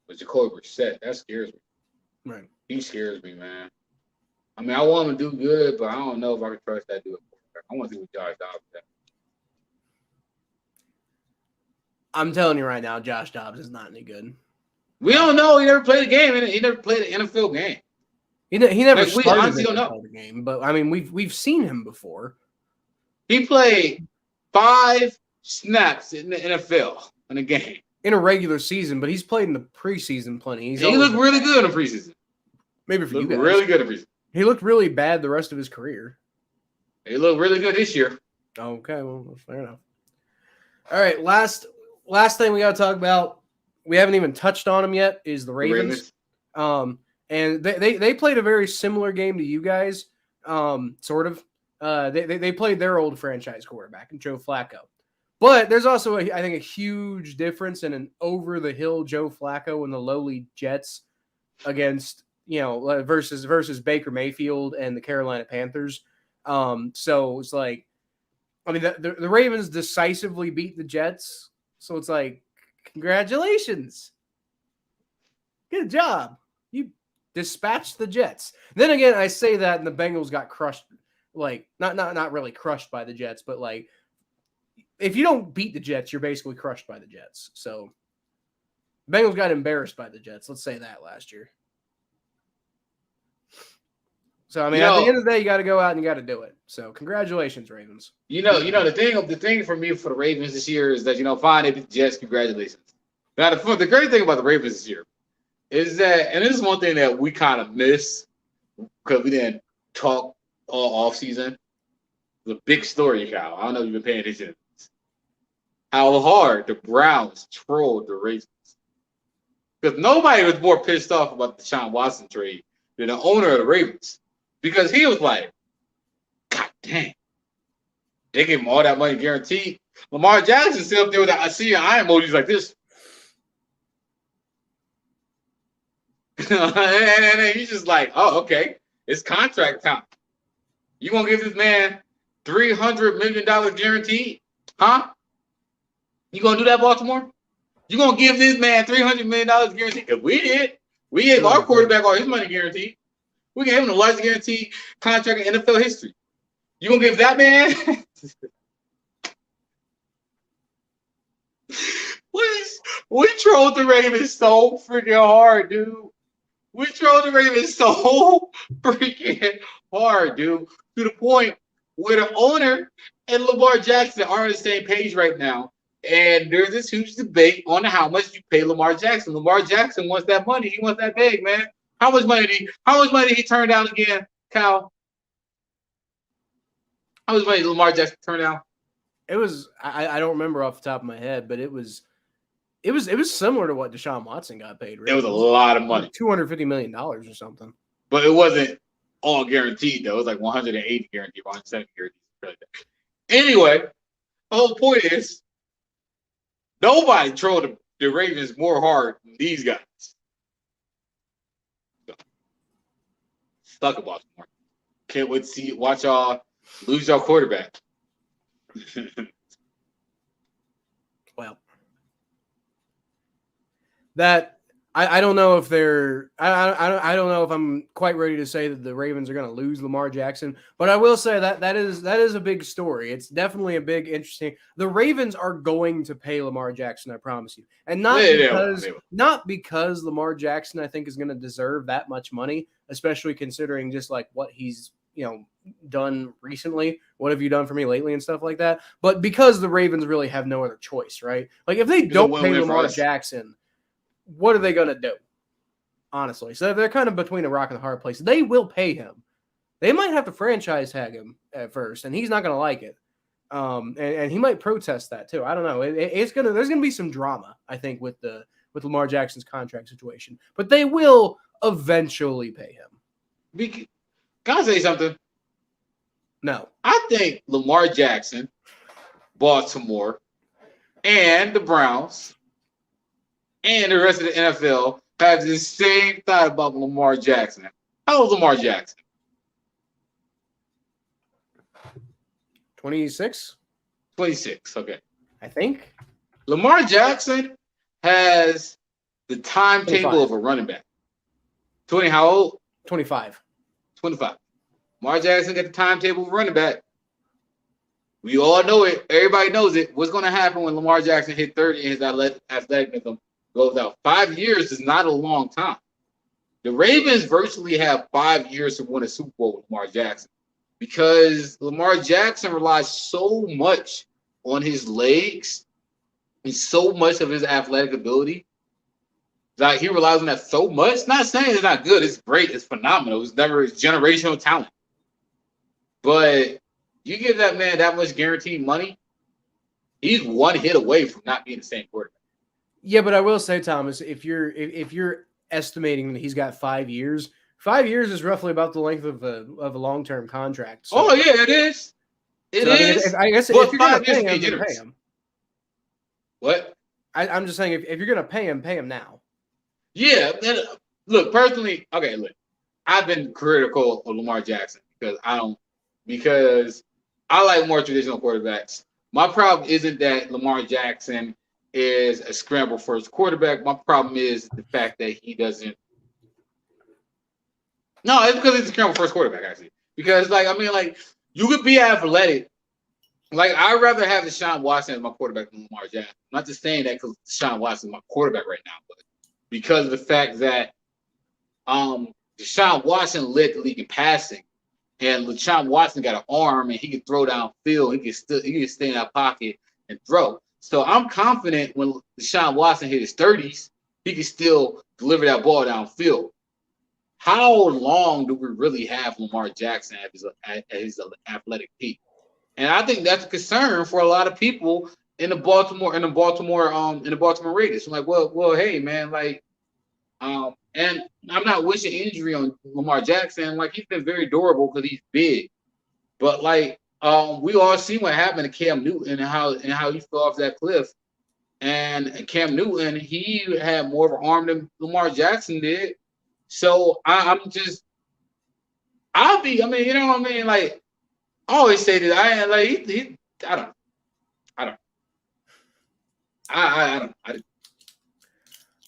was Jacoby Brissett. That scares me. Right. He scares me, man. I mean, I want him to do good, but I don't know if I can trust that dude. I want to see what Josh Dobbs does. I'm telling you right now, Josh Dobbs is not any good. We don't know. He never played a game. He never played an NFL game. He never started honestly don't know the game, but I mean, we've seen him before. He played 5 snaps in the NFL in a game. In a regular season, but he's played in the preseason plenty. He looked really good in the preseason. Maybe for you guys. Really good in the preseason. He looked really bad the rest of his career. He looked really good this year. Okay, well, fair enough. All right, last thing we got to talk about, we haven't even touched on them yet, is the Ravens. And they played a very similar game to you guys, sort of. They played their old franchise quarterback, Joe Flacco. But there's also, I think, a huge difference in an over-the-hill Joe Flacco and the lowly Jets against, versus Baker Mayfield and the Carolina Panthers. So it's the Ravens decisively beat the Jets. So it's congratulations. Good job. You dispatched the Jets. Then again, I say that and the Bengals got crushed. Not really crushed by the Jets, but if you don't beat the Jets, you're basically crushed by the Jets. So Bengals got embarrassed by the Jets. Let's say that last year. So, I mean, at the end of the day, you got to go out and you got to do it. So congratulations, Ravens. The thing for me for the Ravens this year is that, fine, they beat the Jets. Congratulations. Now, the great thing about the Ravens this year is that, and this is one thing that we kind of miss because we didn't talk all offseason. The big story, Kyle. I don't know if you've been paying attention to this. How hard the Browns trolled the Ravens. Because nobody was more pissed off about the Deshaun Watson trade than the owner of the Ravens. Because he was like, God dang. They gave him all that money guaranteed. Lamar Jackson still up there with I see eye emojis like this. and he's just like, oh, okay. It's contract time. You gonna give this man $300 million guaranteed? Huh? You gonna do that, Baltimore? You gonna give this man $300 million guaranteed? Because we did. We gave our quarterback all his money guaranteed. We gave him the largest guaranteed contract in NFL history. You gonna give that man? We trolled the Ravens so freaking hard, dude. We trolled the Ravens so freaking hard, dude. To the point where the owner and Lamar Jackson are on the same page right now. And there's this huge debate on how much you pay Lamar Jackson. Lamar Jackson wants that money. He wants that bag, man. How much money did he turn down again, Kyle? How much money did Lamar Jackson turn down? It was I don't remember off the top of my head, but it was similar to what Deshaun Watson got paid. Really. It was a lot of money. $250 million or something. But it wasn't all guaranteed, though. It was like 180 guaranteed, 170 guaranteed. Anyway, the whole point is nobody trolled the Ravens more hard than these guys. So, stuck about Baltimore. Can't wait to watch y'all lose your quarterback. Well, that I don't know if they're I don't know if I'm quite ready to say that the Ravens are going to lose Lamar Jackson, but I will say that is a big story. It's definitely a big interesting. The Ravens are going to pay Lamar Jackson, I promise you, and not because Lamar Jackson I think is going to deserve that much money, especially considering just like what he's done recently. What have you done for me lately and stuff like that? But because the Ravens really have no other choice, right? Like if they don't pay Lamar Jackson, what are they going to do? Honestly. So they're kind of between a rock and a hard place. They will pay him. They might have to franchise tag him at first, and he's not going to like it. And he might protest that too. I don't know. There's going to be some drama, I think, with Lamar Jackson's contract situation. But they will eventually pay him. Can I say something? No. I think Lamar Jackson, Baltimore, and the Browns, and the rest of the NFL have the same thought about Lamar Jackson. How old is Lamar Jackson? 26? 26, okay. I think. Lamar Jackson has the timetable 25. of a running back. 20, how old? 25. 25. Lamar Jackson got the timetable of running back. We all know it. Everybody knows it. What's going to happen when Lamar Jackson hit 30 and his athleticism goes out? 5 years is not a long time. The Ravens virtually have 5 years to win a Super Bowl with Lamar Jackson because Lamar Jackson relies so much on his legs and so much of his athletic ability. Like he relies on that so much. Not saying it's not good. It's great. It's phenomenal. It's generational talent. But you give that man that much guaranteed money, he's one hit away from not being the same quarterback. Yeah, but I will say, Thomas, if you're estimating that he's got 5 years, 5 years is roughly about the length of a long-term contract. So, oh yeah, it is. It is. I guess but if you're going to pay pay him, pay him. What? I'm just saying, if you're going to pay him now. Yeah. Look, personally, okay, look, I've been critical of Lamar Jackson because I like more traditional quarterbacks. My problem isn't that Lamar Jackson is a scramble first quarterback. My problem is the fact that he doesn't. No, it's because he's a scramble first quarterback, actually. Because, you could be athletic. Like, I'd rather have Deshaun Watson as my quarterback than Lamar Jackson. I'm not just saying that because Deshaun Watson is my quarterback right now, but because of the fact that Deshaun Watson led the league in passing, and Deshaun Watson got an arm and he can throw downfield. He can stay in that pocket and throw. So I'm confident when Deshaun Watson hit his 30s, he can still deliver that ball downfield. how long do we really have Lamar Jackson at his athletic peak? And I think that's a concern for a lot of people in the Baltimore Raiders. I'm like, well, hey man, like, and I'm not wishing injury on Lamar Jackson. Like, he's been very durable because he's big, but like, we all see what happened to Cam Newton and how he fell off that cliff. And Cam Newton, he had more of an arm than Lamar Jackson did. So I mean, you know what I mean? Like, I always say that I don't.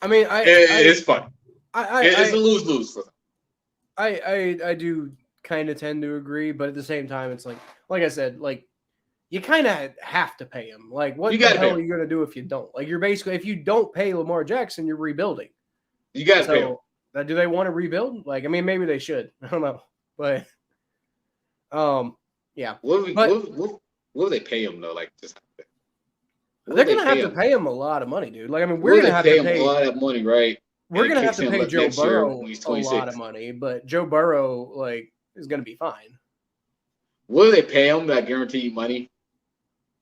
It's fun. It's a lose-lose for them. I do kind of tend to agree, but at the same time, it's like I said, like, you kind of have to pay him. Like, what the hell are you going to do if you don't? Like, you're basically, if you don't pay Lamar Jackson, you're rebuilding. You got to pay him. Do they want to rebuild? Like, I mean, maybe they should. I don't know, but yeah. What will they pay him though? Like, just they're gonna have to pay him a lot of money, dude. Like, I mean, we're gonna have to pay him a lot of money, right? We're gonna have to pay Joe Burrow a lot of money, but Joe Burrow, like, is gonna be fine. Will they pay him that guaranteed money?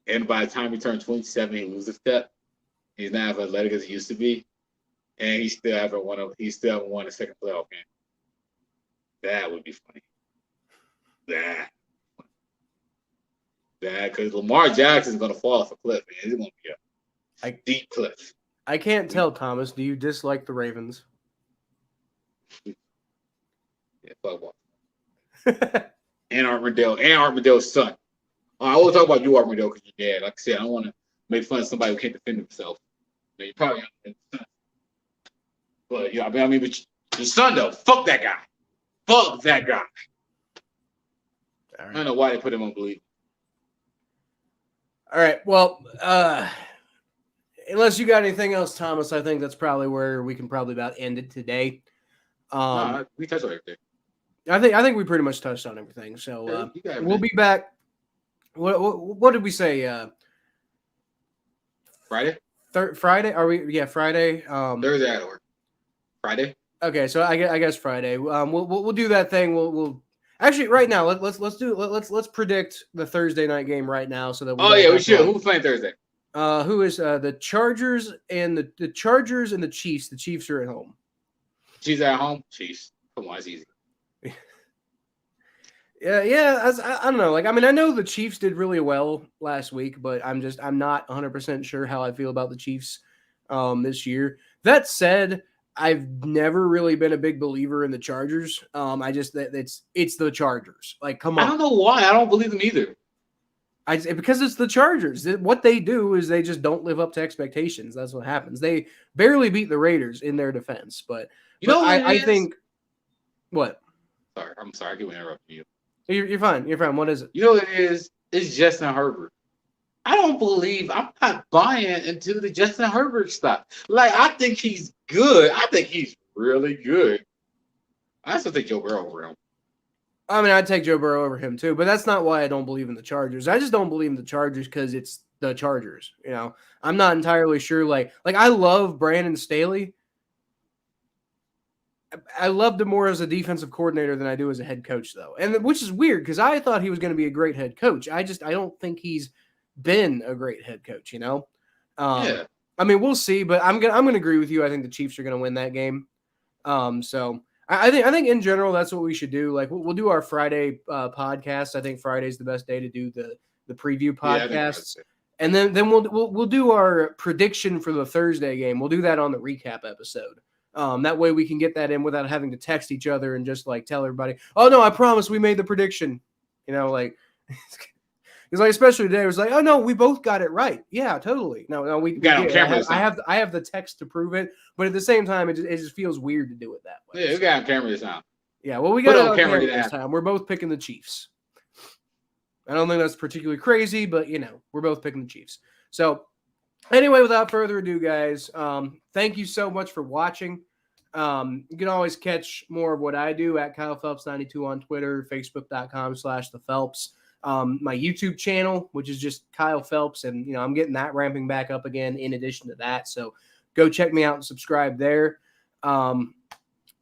And by the time he turns 27, he loses a step. He's not as athletic as he used to be, and he still haven't won a second playoff game. That would be funny. Because Lamar Jackson is going to fall off a cliff, man. It's going to be a deep cliff. I can't tell, Thomas. Do you dislike the Ravens? Yeah, fuck off. And Armadale's son. I will talk about you, Armadale, because you're dad. Like I said, I don't want to make fun of somebody who can't defend himself. You probably understand. But yeah, but your son though, fuck that guy. Fuck that guy. All right. I don't know why they put him on bleed. All right. Well, unless you got anything else, Thomas, I think that's probably where we can probably about end it today. We touched on everything. I think we pretty much touched on everything. So we'll be back. What did we say? Friday. Friday? Are we? Yeah, Friday. Thursday at work. Friday. Okay, so I guess Friday. We'll do that thing. We'll actually right now. Let's predict the Thursday night game right now so that. We should. Who's playing Thursday? Who is the Chargers and the Chargers and the Chiefs? The Chiefs are at home. Chiefs at home. Chiefs. Come on, it's easy. Yeah. I don't know. Like, I mean, I know the Chiefs did really well last week, but I'm not 100% sure how I feel about the Chiefs this year. That said, I've never really been a big believer in the Chargers. It's the Chargers. Like, come on. I don't know why. I don't believe them either. Because it's the Chargers. What they do is they just don't live up to expectations. That's what happens. They barely beat the Raiders in their defense, but I think what? I'm sorry. I keep interrupting you. You're fine. You're fine. What is it? You know what it is? It's Justin Herbert. I'm not buying into the Justin Herbert stuff. Like, I think he's good. I think he's really good. I still take Joe Burrow over him. I mean, I'd take Joe Burrow over him too, but that's not why I don't believe in the Chargers. I just don't believe in the Chargers because it's the Chargers. You know, I'm not entirely sure. Like I love Brandon Staley. I loved him more as a defensive coordinator than I do as a head coach, though, and which is weird because I thought he was going to be a great head coach. I don't think he's been a great head coach. You know, yeah. I mean, we'll see, but I'm gonna agree with you. I think the Chiefs are gonna win that game. So I think in general that's what we should do. Like we'll do our Friday podcast. I think Friday's the best day to do the preview podcasts, and then we'll do our prediction for the Thursday game. We'll do that on the recap episode. That way we can get that in without having to text each other and just like tell everybody, "Oh no, I promise we made the prediction." You know, like because like especially today it was like, "Oh no, we both got it right." Yeah, totally. No, we got on camera. I have the text to prove it, but at the same time, it just feels weird to do it that way. Yeah, we got on camera this time. Yeah, well, we got it on camera this time. We're both picking the Chiefs. I don't think that's particularly crazy, but you know, we're both picking the Chiefs. So. Anyway, without further ado, guys, thank you so much for watching. You can always catch more of what I do at Kyle Phelps 92 on Twitter, Facebook.com/thephelps. My YouTube channel, which is just Kyle Phelps, and you know I'm getting that ramping back up again. In addition to that, so go check me out and subscribe there.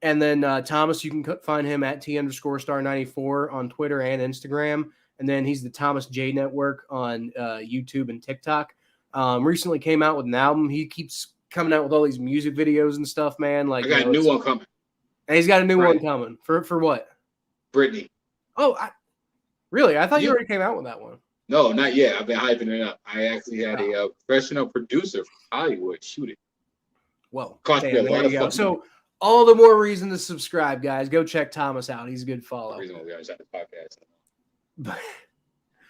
And then Thomas, you can find him at T_star94 on Twitter and Instagram. And then he's the Thomas J Network on YouTube and TikTok. Recently came out with an album. He keeps coming out with all these music videos and stuff, man. Like I got a new one coming. And he's got a new one coming. For what? Brittany. Oh, really? I thought you already came out with that one. No, not yet. I've been hyping it up. I actually had a professional producer from Hollywood shoot it. Well, cost me a lot of fun. So all the more reason to subscribe, guys. Go check Thomas out. He's a good follow. Reason why we got the podcast. But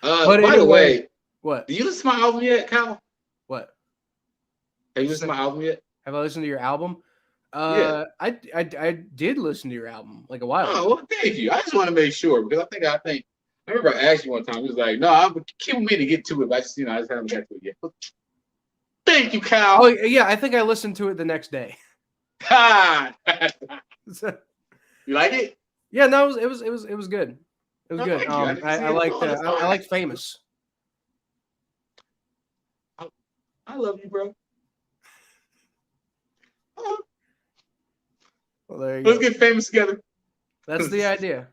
by the way, what? Do you listen to my album yet, Kyle? What? Have you listened to my album yet? Have I listened to your album? Yeah. I did listen to your album like a while ago. Oh, well, thank you. I just want to make sure because I think I remember I asked you one time. He was like, "No, I'm keeping me to get to it, but I just haven't got to it yet." Thank you, Kyle. Oh yeah, I think I listened to it the next day. Ha! You like it? Yeah, no, it was good. It was good. I liked Famous. I love you, bro. Well, there you Let's go. get famous together. That's the idea.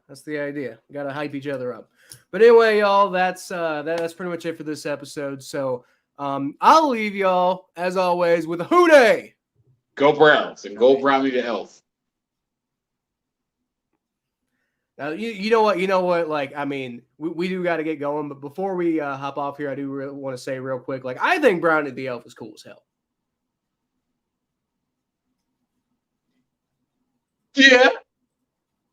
Got to hype each other up. But anyway, y'all, that's pretty much it for this episode. So I'll leave y'all, as always, with a hooday. Go Browns and go Brownie to Elf. Now, you know what? Like, I mean, we do got to get going. But before we hop off here, I do want to say real quick, like, I think Brownie the Elf is cool as hell. Yeah.